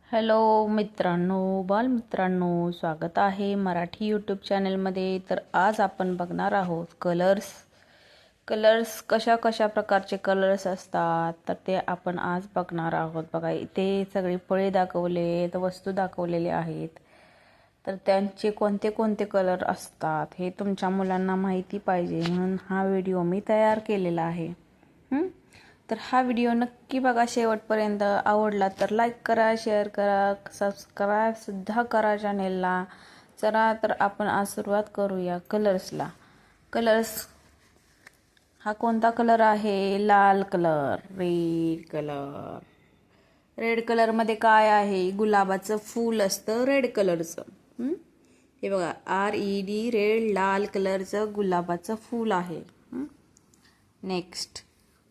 Hello मित्रांनो, बालमित्रांनो, स्वागत आहे मराठी यूट्यूब चॅनलमध्ये. तर आज आपण बघणार आहोत कलर्स कशा कशा प्रकारचे कलर्स असतात, तर ते आपण आज बघणार आहोत. बघा, इथे सगळी फळे दाखवलेत, वस्तू दाखवलेले आहेत. तर त्यांचे कोणते कोणते कलर असतात हे तुमच्या मुलांना माहिती पाहिजे म्हणून हा व्हिडिओ मी तयार केलेला आहे. तर हा व्हिडिओ नक्की बघा शेवटपर्यंत. आवडला तर लाईक करा, शेअर करा, सबस्क्राईब सुद्धा करा चॅनेलला. चला तर आपण आज सुरुवात करूया कलर्सला. कलर्स हा कोणता कलर आहे? लाल कलर, रेड कलर. रेड कलरमध्ये काय आहे? गुलाबाचं फूल असतं रेड कलरचं. हे बघा, RED, रेड, लाल कलरचं गुलाबाचं फूल आहे. Next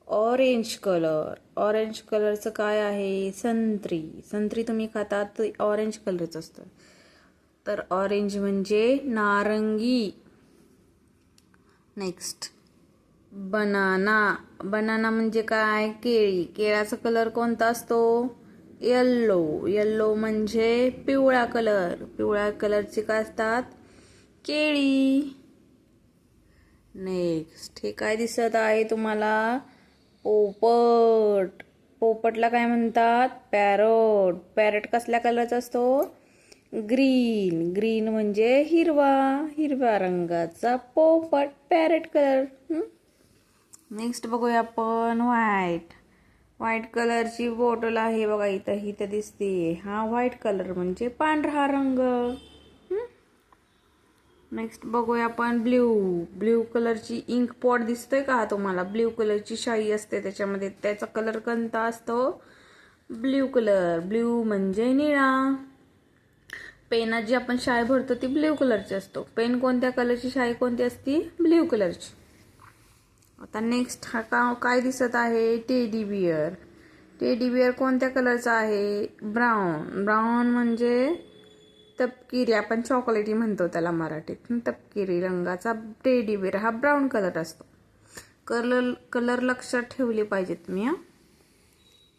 orange colour. ऑरेंज कलरचं काय आहे? संत्री. संत्री तुम्ही खातात तर ऑरेंज कलरचं असतं. तर ऑरेंज म्हणजे नारंगी. Next banana. बनाना म्हणजे काय? केळी. केळाचा कलर कोणता असतो? येल्लो. येल्लो म्हणजे पिवळा कलर. पिवळ्या कलरची काय असतात? केळी. नेक्स्ट हे काय दिसत आहे तुम्हाला? पोपट. पोपटला काय म्हणतात? पॅरोट. पॅरोट कसल्या कलरचा असतो? ग्रीन. ग्रीन म्हणजे हिरवा. हिरव्या रंगाचा पोपट, पॅरेट कलर. नेक्स्ट बघूया आपण व्हाईट. व्हाईट कलरची बॉटल आहे बघा, इथं दिसते. हा व्हाईट कलर म्हणजे पांढरा रंग. नेक्स्ट बघूया आपण ब्ल्यू. ब्ल्यू कलरची इंक पॉट दिसतोय का तुम्हाला? ब्ल्यू कलरची शाई असते त्याच्यामध्ये. त्याचा कलर कोणता असतो? Blue colour. ब्ल्यू म्हणजे निळा. पेनात जी आपण शाई भरतो ती ब्ल्यू कलरची असतो. पेन कोणत्या कलरची, शाई कोणती असती? ब्ल्यू कलरची. आता नेक्स्ट हा काय दिसत आहे? Teddy bear. टेडी बियर कोणत्या कलरचा आहे? ब्राऊन. ब्राऊन म्हणजे तपकिरी. आपण चॉकलेटी म्हणतो त्याला मराठीत. तपकिरी रंगाचा टेडी बियर हा ब्राऊन कलर असतो. कलर लक्षात ठेवले पाहिजेत तुम्ही.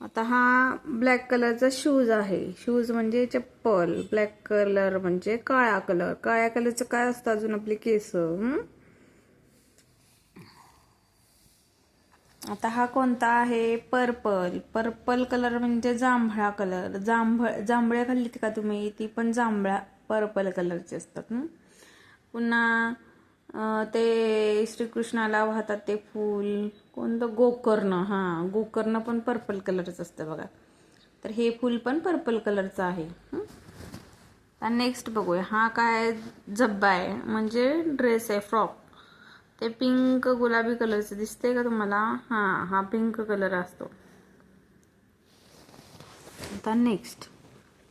आता हा ब्लॅक कलरचा शूज आहे. शूज म्हणजे चप्पल. ब्लॅक कलर म्हणजे काळा कलर. काळ्या कलरचं काय असतं अजून? आपले केस. आता हा कोणता आहे? पर्पल. पर्पल कलर म्हणजे जांभळा कलर. जांभळ्या खाल्लीत का तुम्ही? ती पण जांभळा पर्पल कलरचे असतात. पुन्हा ते श्रीकृष्णाला वाहतात ते फूल कोणतं? गोकर्ण. हा, गोकर्ण पण पर्पल कलरचं असतं बघा. तर हे फूल पण पर्पल कलरचं आहे. तर नेक्स्ट बघूया. हा काय? झब्बा आहे म्हणजे ड्रेस आहे, फ्रॉक. ते पिंक गुलाबी कलरचं दिसते का तुम्हाला? हा पिंक कलर असतो. आता नेक्स्ट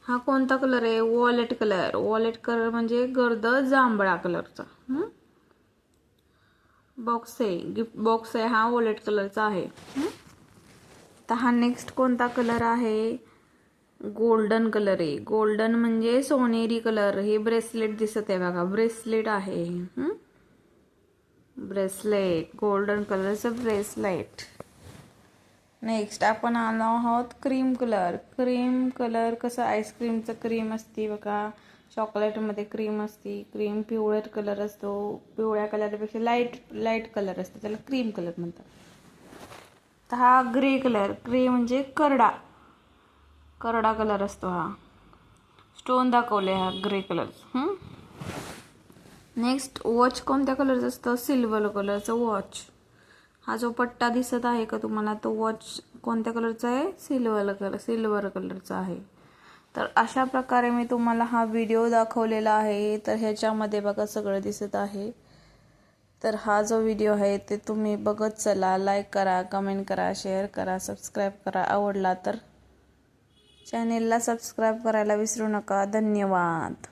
हा कोणता कलर आहे? Violet colour. वॉलेट कलर म्हणजे गर्द जांभळा कलरचा. बॉक्स आहे, गिफ्ट बॉक्स आहे, हा वॉलेट कलरचा आहे. तर हा नेक्स्ट कोणता कलर आहे? गोल्डन कलर आहे. गोल्डन म्हणजे सोनेरी कलर. हे ब्रेसलेट दिसत आहे बघा, ब्रेसलेट आहे. ब्रेसलेट, गोल्डन कलरचं ब्रेसलेट. नेक्स्ट आपण आलो आहोत क्रीम कलर. क्रीम कलर कसं? आईस्क्रीमचं क्रीम असते बघा, चॉकलेटमध्ये क्रीम असते. क्रीम पिवळट कलर असतो. पिवळ्या कलरपेक्षा लाईट कलर असतो, त्याला क्रीम कलर म्हणतात. तर हा ग्रे कलर. ग्रे म्हणजे करडा कलर असतो. हा स्टोन दाखवले हा ग्रे कलर. नेक्स्ट वॉच कोणत्या कलरचं असतं? सिल्वर कलरचं वॉच. हा जो पट्टा दिसत आहे का तुम्हाला, तो वॉच कोणत्या कलरचा आहे? सिल्वर कलरचा आहे. तर अशा प्रकारे मी तुम्हाला हा व्हिडिओ दाखवलेला आहे. तर ह्याच्यामध्ये बघा सगळं दिसत आहे. तर हा जो व्हिडिओ आहे ते तुम्ही बघत चला. लाईक करा, कमेंट करा, शेअर करा, सबस्क्राईब करा. आवडला तर चॅनेलला सबस्क्राईब करायला विसरू नका. धन्यवाद.